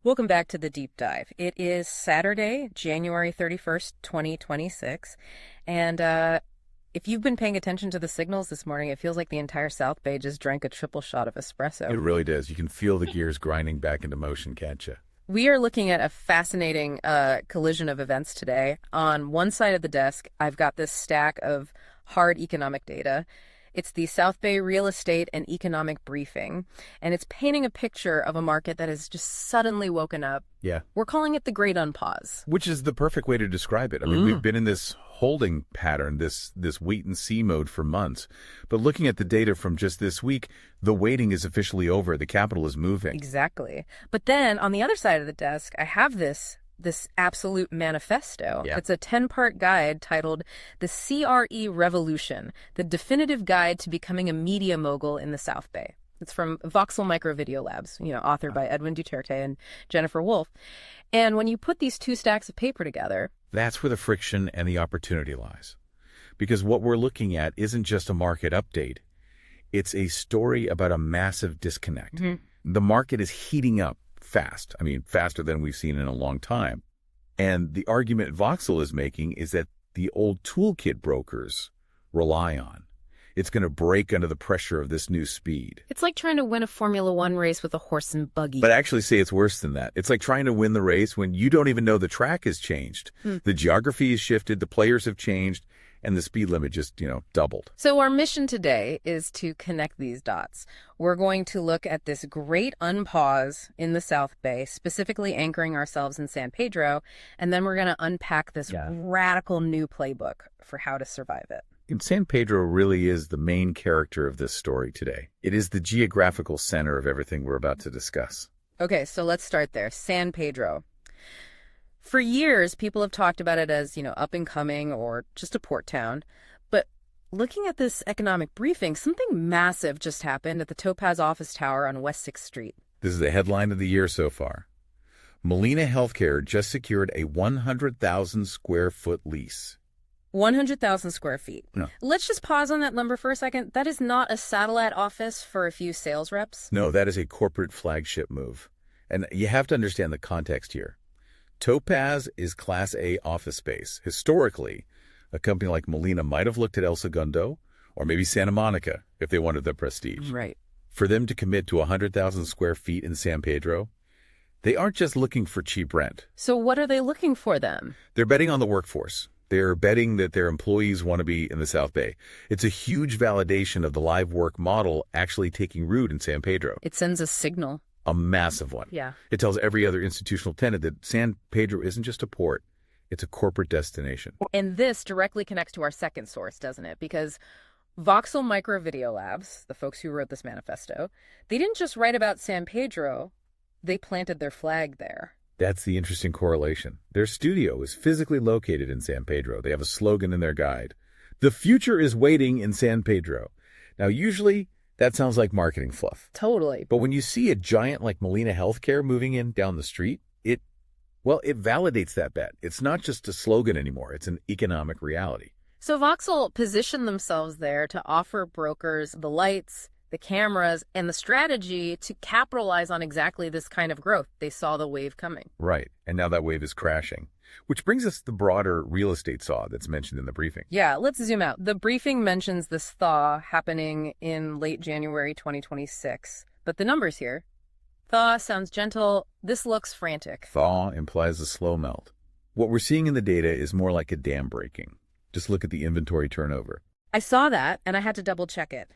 Welcome back to the Deep Dive. It is Saturday, January 31st, 2026, and if you've been paying attention to the signals this morning, it feels like the entire South Bay just drank a triple shot of espresso. It really does. You can feel the gears grinding back into motion, can't you? We are looking at a fascinating collision of events today. On one side of the desk, I've got this stack of hard economic data. It's the South Bay Real Estate and Economic Briefing, and it's painting a picture of a market that has just suddenly woken up. Yeah. We're calling it the Great Unpause. Which is the perfect way to describe it. I mean, we've been in this holding pattern, this wait and see mode for months. But looking at the data from just this week, the waiting is officially over. The capital is moving. Exactly. But then on the other side of the desk, I have this absolute manifesto. Yeah. It's a 10-part guide titled The CRE Revolution, the definitive guide to becoming a media mogul in the South Bay. It's from Voxel Micro Video Labs, authored by Edwin Duterte and Jennifer Wolfe. And when you put these two stacks of paper together, that's where the friction and the opportunity lies. Because what we're looking at isn't just a market update. It's a story about a massive disconnect. The market is heating up fast. I mean, faster than we've seen in a long time. And the argument Voxel is making is that the old toolkit brokers rely on. It's going to break under the pressure of this new speed. It's like trying to win a Formula One race with a horse and buggy. But actually say it's worse than that. It's like trying to win the race when you don't even know the track has changed. The geography has shifted, the players have changed, and the speed limit just, doubled. So our mission today is to connect these dots. We're going to look at this great unpause in the South Bay, specifically anchoring ourselves in San Pedro, and then we're going to unpack this radical new playbook for how to survive it. And San Pedro really is the main character of this story today. It is the geographical center of everything we're about to discuss. Okay, so let's start there. San Pedro. For years, people have talked about it as, up and coming or just a port town. But looking at this economic briefing, something massive just happened at the Topaz office tower on West 6th Street. This is the headline of the year so far. Molina Healthcare just secured a 100,000 square foot lease. 100,000 square feet. No. Let's just pause on that number for a second. That is not a satellite office for a few sales reps. No, that is a corporate flagship move. And you have to understand the context here. Topaz is Class A office space. Historically, a company like Molina might have looked at El Segundo or maybe Santa Monica if they wanted the prestige. Right. For them to commit to 100,000 square feet in San Pedro, they aren't just looking for cheap rent. So what are they looking for then? They're betting on the workforce. They're betting that their employees want to be in the South Bay. It's a huge validation of the live work model actually taking root in San Pedro. It sends a signal. A massive one. Yeah. It tells every other institutional tenant that San Pedro isn't just a port, it's a corporate destination. And this directly connects to our second source, doesn't it? Because Voxel Micro Video Labs, the folks who wrote this manifesto, they didn't just write about San Pedro, they planted their flag there. That's the interesting correlation. Their studio is physically located in San Pedro. They have a slogan in their guide. The future is waiting in San Pedro. Now, usually that sounds like marketing fluff. Totally. But when you see a giant like Molina Healthcare moving in down the street, it validates that bet. It's not just a slogan anymore. It's an economic reality. So Voxel positioned themselves there to offer brokers the lights, the cameras, and the strategy to capitalize on exactly this kind of growth. They saw the wave coming. Right. And now that wave is crashing. Which brings us to the broader real estate thaw that's mentioned in the briefing. Yeah, let's zoom out. The briefing mentions this thaw happening in late January 2026. But the numbers here, thaw sounds gentle. This looks frantic. Thaw implies a slow melt. What we're seeing in the data is more like a dam breaking. Just look at the inventory turnover. I saw that, and I had to double check it.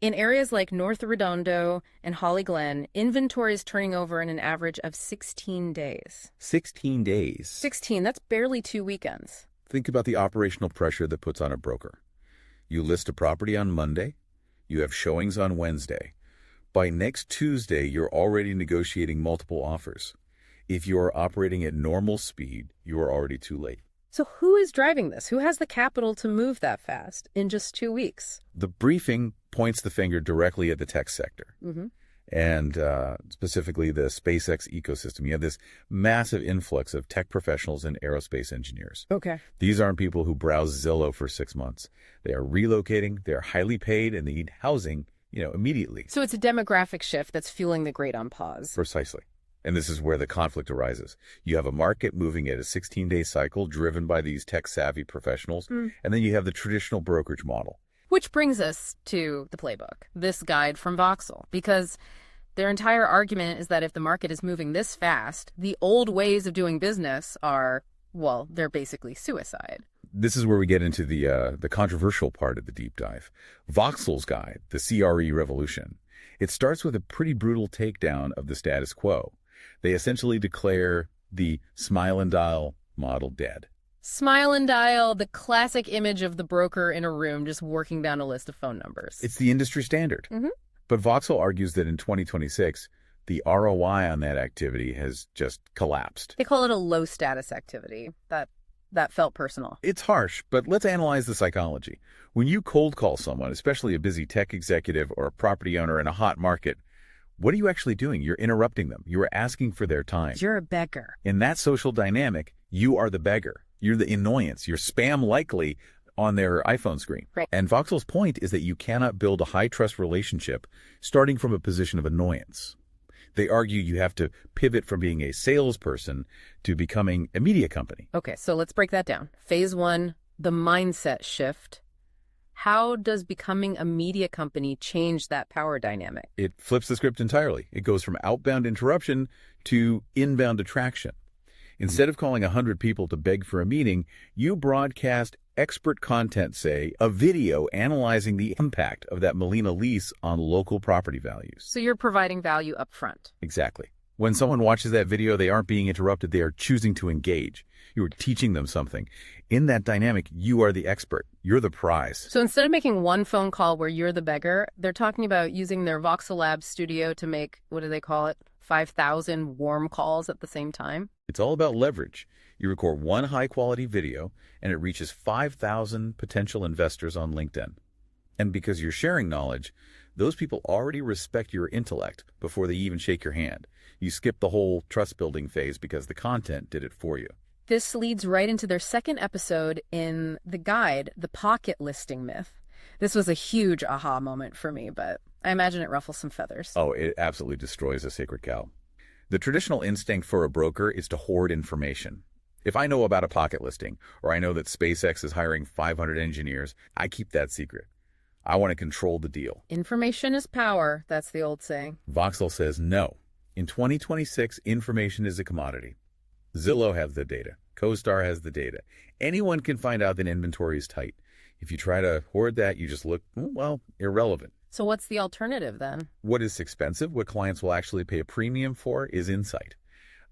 In areas like North Redondo and Holly Glen, inventory is turning over in an average of 16 days. 16 days. 16, that's barely 2 weekends. Think about the operational pressure that puts on a broker. You list a property on Monday, you have showings on Wednesday. By next Tuesday, you're already negotiating multiple offers. If you are operating at normal speed, you are already too late. So who is driving this? Who has the capital to move that fast in just 2 weeks? The briefing points the finger directly at the tech sector. And specifically the SpaceX ecosystem. You have this massive influx of tech professionals and aerospace engineers. Okay. These aren't people who browse Zillow for 6 months. They are relocating, they're highly paid, and they need housing, immediately. So it's a demographic shift that's fueling the Great Unpause. Precisely. And this is where the conflict arises. You have a market moving at a 16-day cycle driven by these tech-savvy professionals, and then you have the traditional brokerage model. Which brings us to the playbook, this guide from Voxel, because their entire argument is that if the market is moving this fast, the old ways of doing business are, well, they're basically suicide. This is where we get into the controversial part of the deep dive. Voxel's guide, the CRE Revolution, it starts with a pretty brutal takedown of the status quo. They essentially declare the smile and dial model dead. Smile and dial, the classic image of the broker in a room just working down a list of phone numbers. It's the industry standard. But Voxel argues that in 2026, the ROI on that activity has just collapsed. They call it a low-status activity. That felt personal. It's harsh, but let's analyze the psychology. When you cold call someone, especially a busy tech executive or a property owner in a hot market, what are you actually doing? You're interrupting them. You are asking for their time. You're a beggar. In that social dynamic, you are the beggar. You're the annoyance. You're spam likely on their iPhone screen. Right. And Voxel's point is that you cannot build a high-trust relationship starting from a position of annoyance. They argue you have to pivot from being a salesperson to becoming a media company. Okay, so let's break that down. Phase 1, the mindset shift. How does becoming a media company change that power dynamic? It flips the script entirely. It goes from outbound interruption to inbound attraction. Instead of calling 100 people to beg for a meeting, you broadcast expert content, say, a video analyzing the impact of that Molina lease on local property values. So you're providing value up front. Exactly. When someone watches that video, they aren't being interrupted. They are choosing to engage. You are teaching them something. In that dynamic, you are the expert. You're the prize. So instead of making one phone call where you're the beggar, they're talking about using their Voxel Labs studio to make, what do they call it, 5,000 warm calls at the same time? It's all about leverage. You record one high-quality video, and it reaches 5,000 potential investors on LinkedIn. And because you're sharing knowledge, those people already respect your intellect before they even shake your hand. You skip the whole trust-building phase because the content did it for you. This leads right into their second episode in the guide, The Pocket Listing Myth. This was a huge aha moment for me, but I imagine it ruffles some feathers. Oh, it absolutely destroys a sacred cow. The traditional instinct for a broker is to hoard information. If I know about a pocket listing, or I know that SpaceX is hiring 500 engineers, I keep that secret. I want to control the deal. Information is power, that's the old saying. Voxel says no. In 2026, information is a commodity. Zillow has the data. CoStar has the data. Anyone can find out that inventory is tight. If you try to hoard that, you just look, well, irrelevant. So what's the alternative then? What is expensive, what clients will actually pay a premium for, is insight.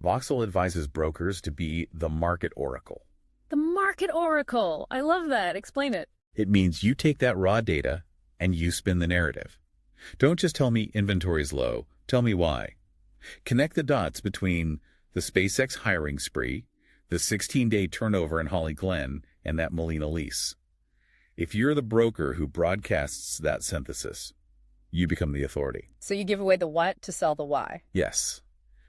Voxel advises brokers to be the market oracle. The market oracle. I love that. Explain it. It means you take that raw data and you spin the narrative. Don't just tell me inventory is low. Tell me why. Connect the dots between the SpaceX hiring spree, the 16-day turnover in Holly Glen, and that Molina lease. If you're the broker who broadcasts that synthesis, you become the authority. So you give away the what to sell the why. Yes.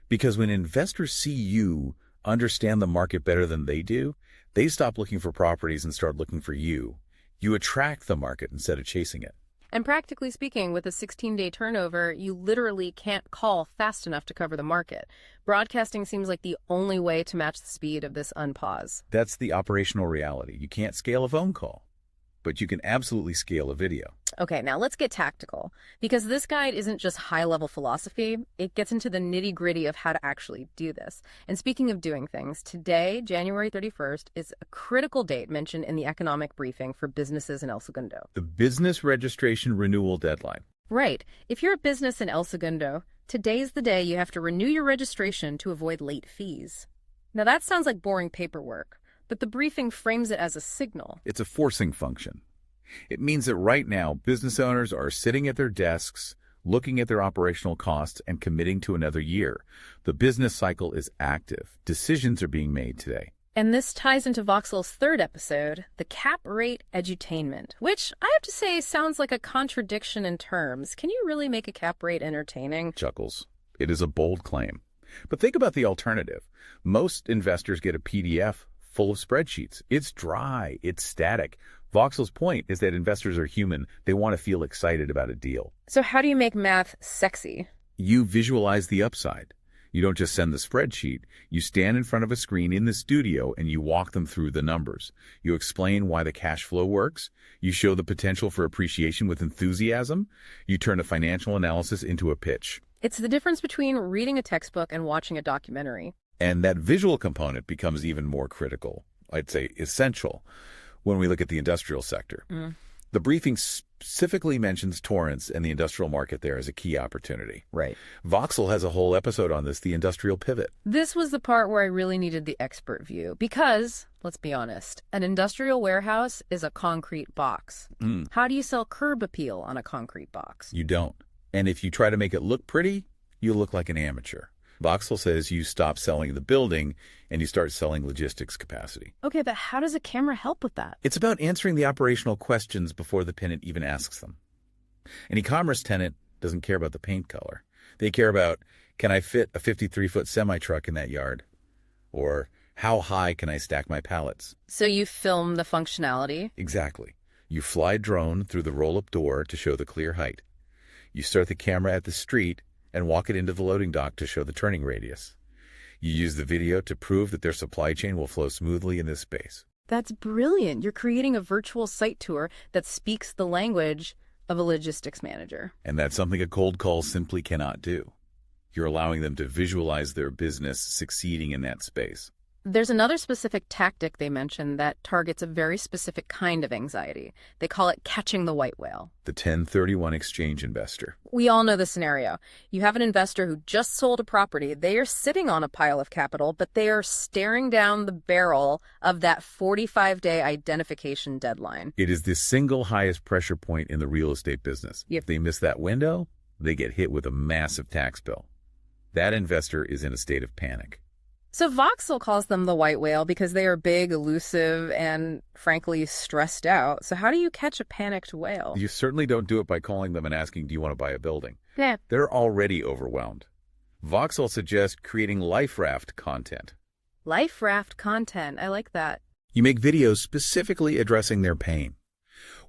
Because when investors see you understand the market better than they do, they stop looking for properties and start looking for you. You attract the market instead of chasing it. And practically speaking, with a 16-day turnover, you literally can't call fast enough to cover the market. Broadcasting seems like the only way to match the speed of this unpause. That's the operational reality. You can't scale a phone call, but you can absolutely scale a video. Okay, now let's get tactical, because this guide isn't just high-level philosophy. It gets into the nitty-gritty of how to actually do this. And speaking of doing things, today, January 31st, is a critical date mentioned in the economic briefing for businesses in El Segundo. The business registration renewal deadline. Right. If you're a business in El Segundo, today's the day you have to renew your registration to avoid late fees. Now that sounds like boring paperwork, but the briefing frames it as a signal. It's a forcing function. It means that right now, business owners are sitting at their desks, looking at their operational costs and committing to another year. The business cycle is active. Decisions are being made today. And this ties into Voxel's third episode, the cap rate edutainment, which I have to say sounds like a contradiction in terms. Can you really make a cap rate entertaining? Chuckles. It is a bold claim. But think about the alternative. Most investors get a PDF full of spreadsheets. It's dry. It's static. Voxel's point is that investors are human. They want to feel excited about a deal. So how do you make math sexy? You visualize the upside. You don't just send the spreadsheet. You stand in front of a screen in the studio and you walk them through the numbers. You explain why the cash flow works. You show the potential for appreciation with enthusiasm. You turn a financial analysis into a pitch. It's the difference between reading a textbook and watching a documentary. And that visual component becomes even more critical, I'd say essential, when we look at the industrial sector. The briefing specifically mentions torrents and the industrial market there as a key opportunity. Right. Voxel has a whole episode on this, the industrial pivot. This was the part where I really needed the expert view because, let's be honest, an industrial warehouse is a concrete box. How do you sell curb appeal on a concrete box? You don't. And if you try to make it look pretty, you look like an amateur. Voxel says you stop selling the building and you start selling logistics capacity. Okay, but how does a camera help with that? It's about answering the operational questions before the tenant even asks them. An e-commerce tenant doesn't care about the paint color. They care about, can I fit a 53-foot semi-truck in that yard? Or how high can I stack my pallets? So you film the functionality? Exactly. You fly drone through the roll-up door to show the clear height. You start the camera at the street and walk it into the loading dock to show the turning radius. You use the video to prove that their supply chain will flow smoothly in this space. That's brilliant. You're creating a virtual site tour that speaks the language of a logistics manager. And that's something a cold call simply cannot do. You're allowing them to visualize their business succeeding in that space. There's another specific tactic they mentioned that targets a very specific kind of anxiety. They call it catching the white whale. The 1031 exchange investor. We all know the scenario. You have an investor who just sold a property. They are sitting on a pile of capital, but they are staring down the barrel of that 45-day identification deadline. It is the single highest pressure point in the real estate business. Yep. If they miss that window, they get hit with a massive tax bill. That investor is in a state of panic. So Voxel calls them the white whale because they are big, elusive, and frankly stressed out. So how do you catch a panicked whale? You certainly don't do it by calling them and asking, do you want to buy a building? Yeah. They're already overwhelmed. Voxel suggests creating life raft content. Life raft content. I like that. You make videos specifically addressing their pain.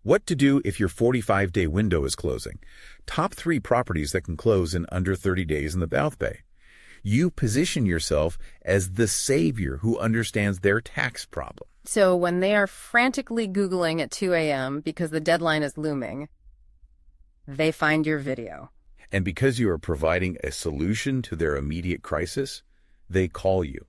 What to do if your 45-day window is closing. Top 3 properties that can close in under 30 days in the South Bay. You position yourself as the savior who understands their tax problem. So when they are frantically Googling at 2 a.m. because the deadline is looming, they find your video. And because you are providing a solution to their immediate crisis, they call you.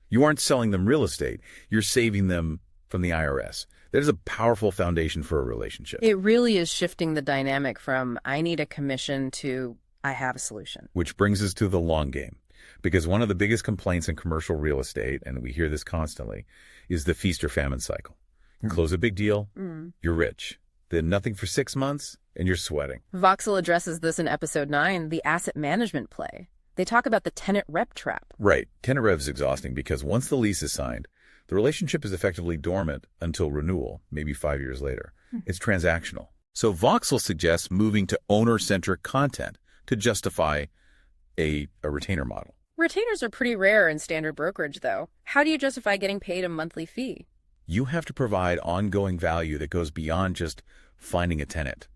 You aren't selling them real estate. You're saving them from the IRS. That is a powerful foundation for a relationship. It really is shifting the dynamic from I need a commission to I have a solution. Which brings us to the long game. Because one of the biggest complaints in commercial real estate, and we hear this constantly, is the feast or famine cycle. You close a big deal, you're rich. Then nothing for 6 months, and you're sweating. Voxel addresses this in episode 9, the asset management play. They talk about the tenant rep trap. Right. Tenant rev is exhausting because once the lease is signed, the relationship is effectively dormant until renewal, maybe 5 years later. It's transactional. So Voxel suggests moving to owner-centric content to justify a retainer model. Retainers are pretty rare in standard brokerage, though. How do you justify getting paid a monthly fee? You have to provide ongoing value that goes beyond just finding a tenant.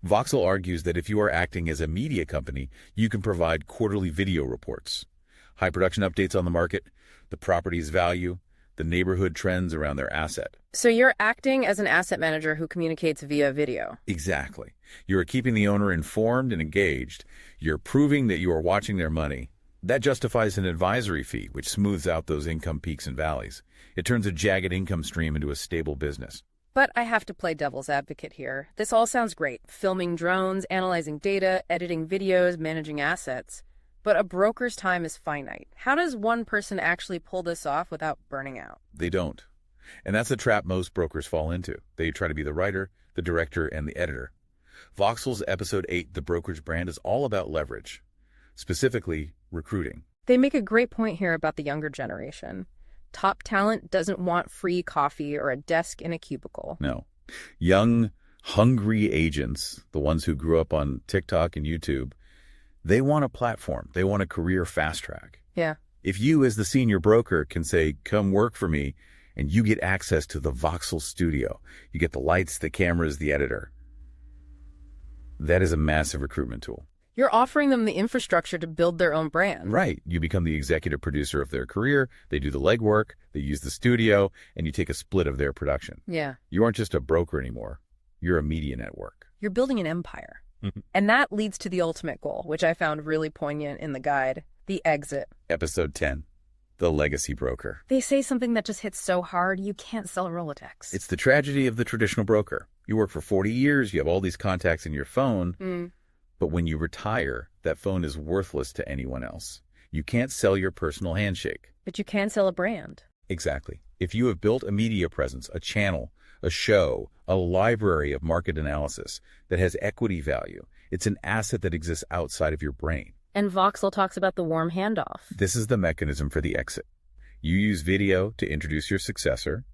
Voxel argues that if you are acting as a media company, you can provide quarterly video reports, high production updates on the market, the property's value, the neighborhood trends around their asset. So you're acting as an asset manager who communicates via video. Exactly. You are keeping the owner informed and engaged. You're proving that you are watching their money. That justifies an advisory fee, which smooths out those income peaks and valleys. It turns a jagged income stream into a stable business. But I have to play devil's advocate here. This all sounds great. Filming drones, analyzing data, editing videos, managing assets. But a broker's time is finite. How does one person actually pull this off without burning out? They don't. And that's the trap most brokers fall into. They try to be the writer, the director, and the editor. Voxel's episode 8, The Brokerage Brand, is all about leverage, specifically recruiting. They make a great point here about the younger generation. Top talent doesn't want free coffee or a desk in a cubicle. No. Young, hungry agents, the ones who grew up on TikTok and YouTube, they want a platform. They want a career fast track. Yeah. If you as the senior broker can say, come work for me, and you get access to the Voxel studio, you get the lights, the cameras, the editor, that is a massive recruitment tool. You're offering them the infrastructure to build their own brand. Right. You become the executive producer of their career. They do the legwork. They use the studio, and you take a split of their production. Yeah. You aren't just a broker anymore. You're a media network. You're building an empire. And that leads to the ultimate goal, which I found really poignant in the guide, the exit. Episode 10, The Legacy Broker. They say something that just hits so hard, you can't sell a Rolodex. It's the tragedy of the traditional broker. You work for 40 years, you have all these contacts in your phone, but when you retire, that phone is worthless to anyone else. You can't sell your personal handshake. But you can sell a brand. Exactly. If you have built a media presence, a channel, a show, a library of market analysis that has equity value, it's an asset that exists outside of your brain. And Voxel talks about the warm handoff. This is the mechanism for the exit. You use video to introduce your successor.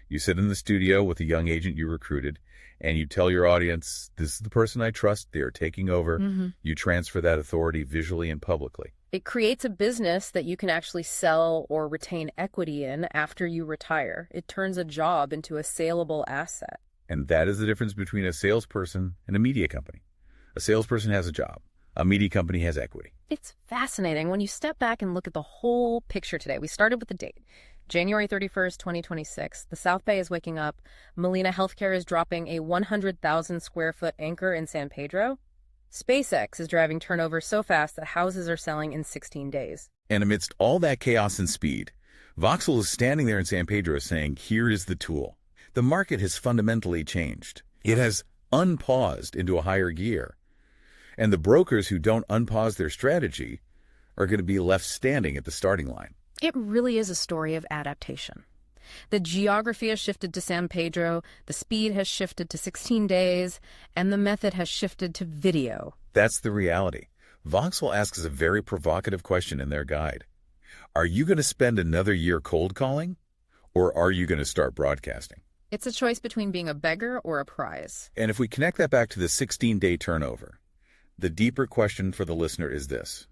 You sit in the studio with a young agent you recruited, and you tell your audience, this is the person I trust, they are taking over. You transfer that authority visually and publicly. It creates a business that you can actually sell or retain equity in after you retire. It turns a job into a saleable asset. And that is the difference between a salesperson and a media company. A salesperson has a job. A media company has equity. It's fascinating when you step back and look at the whole picture today. We started with the date, January 31st, 2026. The South Bay is waking up. Molina Healthcare is dropping a 100,000 square foot anchor in San Pedro. SpaceX is driving turnover so fast that houses are selling in 16 days. And amidst all that chaos and speed, Voxel is standing there in San Pedro saying, here is the tool. The market has fundamentally changed. It has unpaused into a higher gear. And the brokers who don't unpause their strategy are going to be left standing at the starting line. It really is a story of adaptation. The geography has shifted to San Pedro, the speed has shifted to 16 days, and the method has shifted to video. That's the reality. Voxel asks a very provocative question in their guide. Are you going to spend another year cold calling, or are you going to start broadcasting? It's a choice between being a beggar or a prize. And if we connect that back to the 16-day turnover, the deeper question for the listener is this.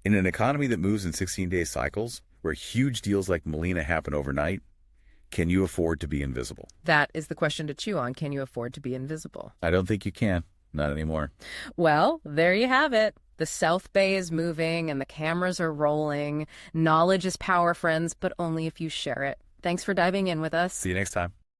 In an economy that moves in 16-day cycles, where huge deals like Molina happen overnight, can you afford to be invisible? That is the question to chew on. Can you afford to be invisible? I don't think you can. Not anymore. Well, there you have it. The South Bay is moving and the cameras are rolling. Knowledge is power, friends, but only if you share it. Thanks for diving in with us. See you next time.